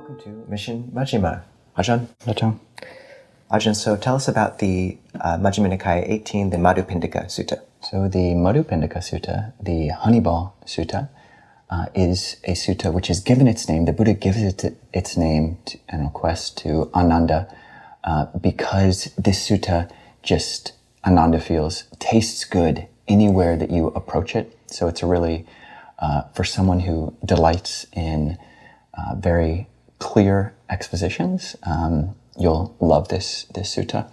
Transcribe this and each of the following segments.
Welcome to Mission Majjhima. Ajahn. Ajahn, so tell us about the Majjhima Nikaya 18, the Madhupiṇḍika Sutta. So the Madhupiṇḍika Sutta, the Honeyball Sutta, is a sutta which is given its name. The Buddha gives it its name and request to Ananda because this sutta just, Ananda feels, tastes good anywhere that you approach it. So it's a really, for someone who delights in very clear expositions, you'll love this sutta.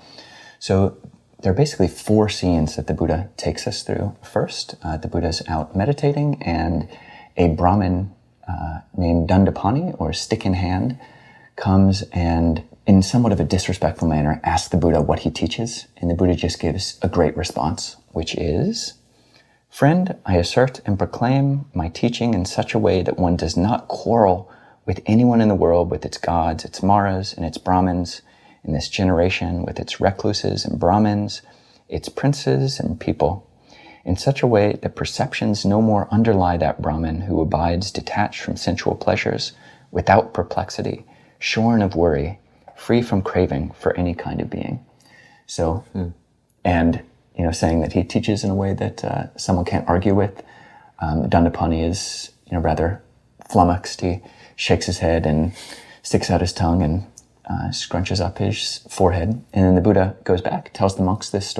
So there are basically four scenes that the Buddha takes us through. First, the Buddha's out meditating, and a brahmin named Dandapani, or stick in hand, comes and, in somewhat of a disrespectful manner, asks the Buddha what he teaches. And the Buddha just gives a great response, which is, "Friend, I assert and proclaim my teaching in such a way that one does not quarrel with anyone in the world, with its gods, its maras, and its brahmins, in this generation, with its recluses and brahmins, its princes and people, in such a way that perceptions no more underlie that brahmin who abides detached from sensual pleasures, without perplexity, shorn of worry, free from craving for any kind of being." So, and, saying that he teaches in a way that someone can't argue with. Dandapani is, rather flummoxed. He shakes his head and sticks out his tongue and scrunches up his forehead. And then the Buddha goes back, tells the monks this,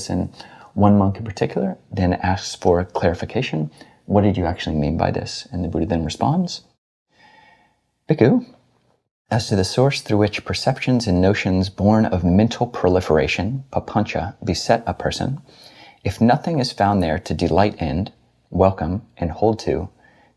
and one monk in particular then asks for clarification. What did you actually mean by this? And the Buddha then responds, "Bhikkhu, as to the source through which perceptions and notions born of mental proliferation, Papancha, beset a person, if nothing is found there to delight in, welcome, and hold to,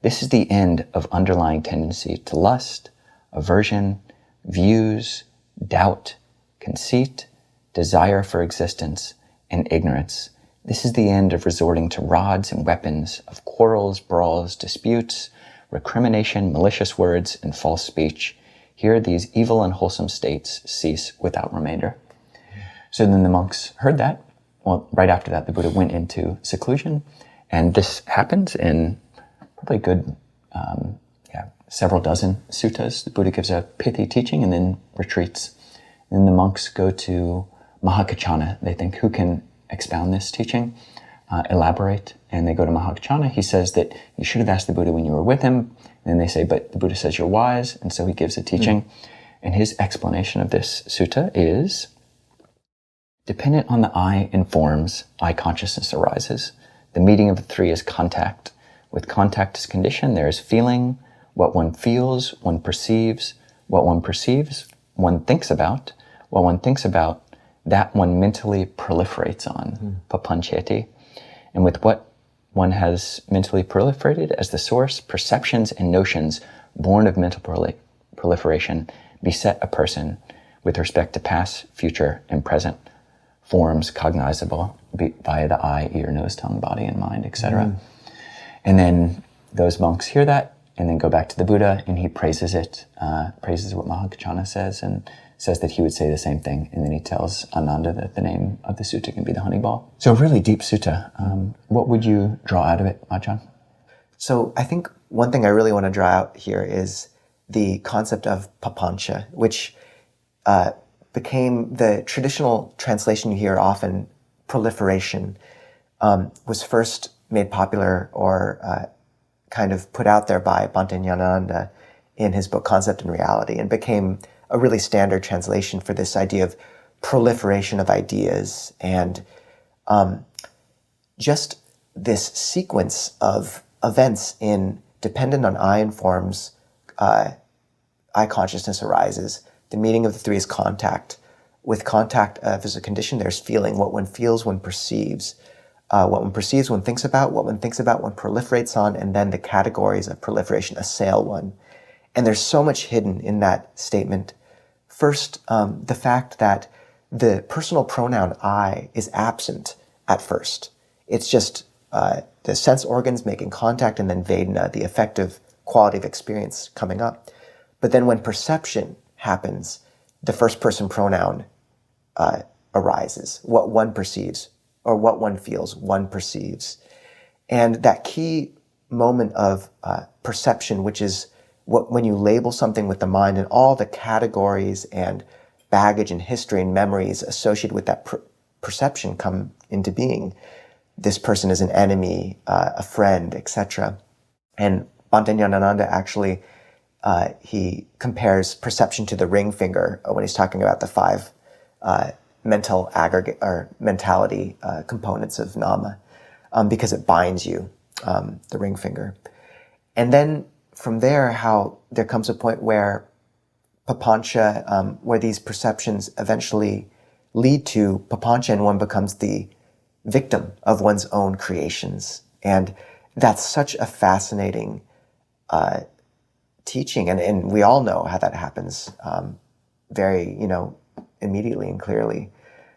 this is the end of underlying tendency to lust, aversion, views, doubt, conceit, desire for existence, and ignorance. This is the end of resorting to rods and weapons, of quarrels, brawls, disputes, recrimination, malicious words, and false speech. Here these evil and wholesome states cease without remainder." So then the monks heard that. Well, right after that, the Buddha went into seclusion, and this happens in probably a good, several dozen suttas. The Buddha gives a pithy teaching and then retreats. Then the monks go to Mahakaccana. They think, who can expound this teaching, elaborate? And they go to Mahakaccana. He says that you should have asked the Buddha when you were with him. And then they say, but the Buddha says you're wise. And so he gives a teaching. And his explanation of this sutta is, dependent on the eye and forms, eye consciousness arises. The meeting of the three is contact. With contact as condition, there is feeling. What one feels, one perceives. What one perceives, one thinks about. What one thinks about, that one mentally proliferates on, Papancheti. And with what one has mentally proliferated as the source, perceptions and notions born of mental proliferation beset a person with respect to past, future, and present forms cognizable via the eye, ear, nose, tongue, body, and mind, etc. And then those monks hear that and then go back to the Buddha, and he praises it, praises what Mahakaccana says, and says that he would say the same thing. And then he tells Ananda that the name of the sutta can be the Honeyball. So a really deep sutta. What would you draw out of it, Ajahn? So I think one thing I really want to draw out here is the concept of Papancha, which became the traditional translation you hear often, proliferation, was first made popular or kind of put out there by Bhante Nyananda in his book Concept and Reality, and became a really standard translation for this idea of proliferation of ideas and just this sequence of events in dependent on eye and forms, eye consciousness arises. The meeting of the three is contact. With contact as a condition, there's feeling. What one feels, one perceives. What one perceives, one thinks about. What one thinks about, one proliferates on. And then the categories of proliferation assail one. And there's so much hidden in that statement. First, the fact that the personal pronoun I is absent at first. It's just the sense organs making contact, and then Vedana, the affective quality of experience, coming up. But then when perception happens, the first person pronoun arises. What one perceives, or what one feels, one perceives. And that key moment of perception, which is when you label something with the mind and all the categories and baggage and history and memories associated with that perception come into being. This person is an enemy, a friend, etc. And Bhante actually, he compares perception to the ring finger when he's talking about the 5 mental aggregate or mentality components of nama, because it binds you, the ring finger. And then from there, how there comes a point where Papancha, where these perceptions eventually lead to Papancha, and one becomes the victim of one's own creations. And that's such a fascinating teaching, and we all know how that happens very, immediately and clearly.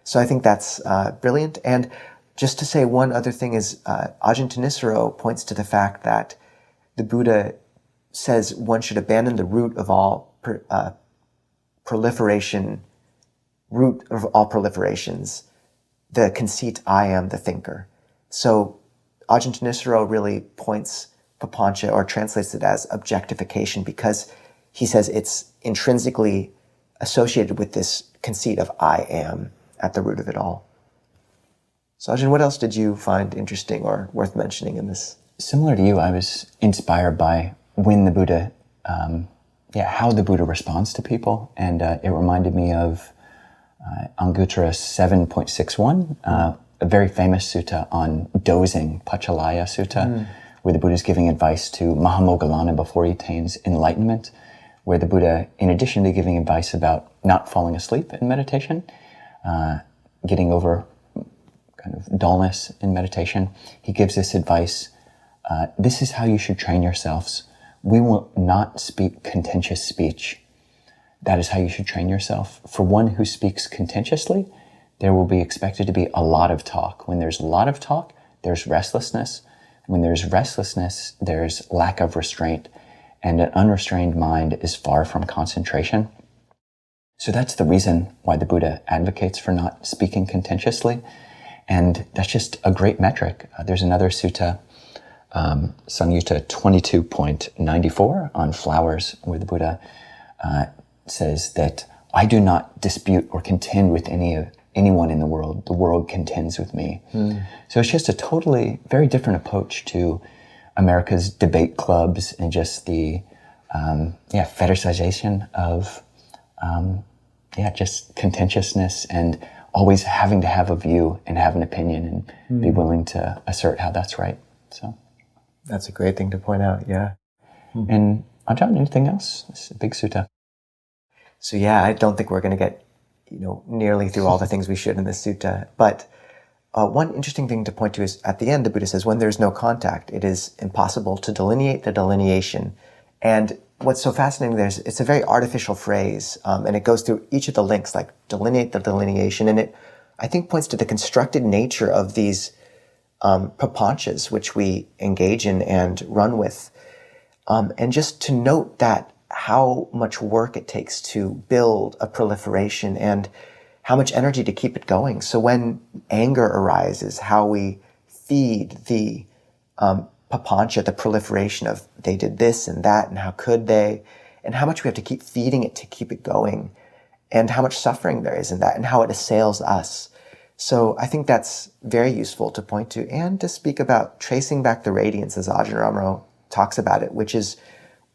So I think that's brilliant. And just to say one other thing is, Ajahn Thanissaro points to the fact that the Buddha says one should abandon the root of all proliferation, the conceit, I am the thinker. So Ajahn Thanissaro really points Papancha, or translates it as objectification, because he says it's intrinsically associated with this conceit of I am at the root of it all. So Ajahn, what else did you find interesting or worth mentioning in this? Similar to you, I was inspired by when the Buddha, how the Buddha responds to people. And it reminded me of Anguttara 7.61, a very famous sutta on dozing, Pachalaya Sutta, where the Buddha is giving advice to Mahamoggallana before he attains enlightenment, where the Buddha, in addition to giving advice about not falling asleep in meditation, getting over kind of dullness in meditation, he gives this advice. This is how you should train yourselves. We will not speak contentious speech. That is how you should train yourself. For one who speaks contentiously, there will be expected to be a lot of talk. When there's a lot of talk, there's restlessness. When there's restlessness, there's lack of restraint. And an unrestrained mind is far from concentration. So that's the reason why the Buddha advocates for not speaking contentiously. And that's just a great metric. There's another sutta, Samyutta 22.94 on flowers, where the Buddha says that I do not dispute or contend with anyone in the world contends with me. So it's just a totally very different approach to America's debate clubs and just the fetishization of just contentiousness and always having to have a view and have an opinion and be willing to assert how that's right. So that's a great thing to point out, yeah. And Ajahn, anything else? It's a big sutta. So I don't think we're going to get nearly through all the things we should in this sutta. But one interesting thing to point to is at the end, the Buddha says, when there's no contact, it is impossible to delineate the delineation. And what's so fascinating there is it's a very artificial phrase, and it goes through each of the links, like delineate the delineation. And it, I think, points to the constructed nature of these papanchas, which we engage in and run with. And just to note that how much work it takes to build a proliferation and how much energy to keep it going. So when anger arises, how we feed the papancha, the proliferation of they did this and that and how could they, and how much we have to keep feeding it to keep it going, and how much suffering there is in that and how it assails us. So I think that's very useful to point to and to speak about tracing back the radiance, as Ajahn Ramro talks about it, which is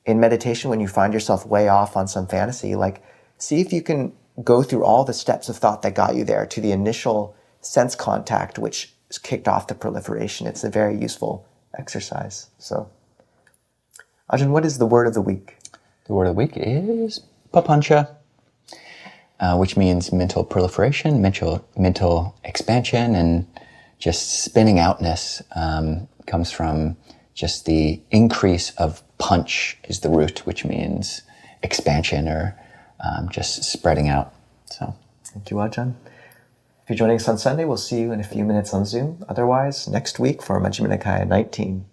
in meditation, when you find yourself way off on some fantasy, like see if you can go through all the steps of thought that got you there to the initial sense contact, which kicked off the proliferation. It's a very useful exercise. So, Ajahn, what is the word of the week? The word of the week is Papancha, which means mental proliferation, mental expansion, and just spinning outness. Comes from just the increase of punch is the root, which means expansion or just spreading out. So, thank you, Ajahn. If you're joining us on Sunday, we'll see you in a few minutes on Zoom. Otherwise, next week for Majjhima Nikaya 19.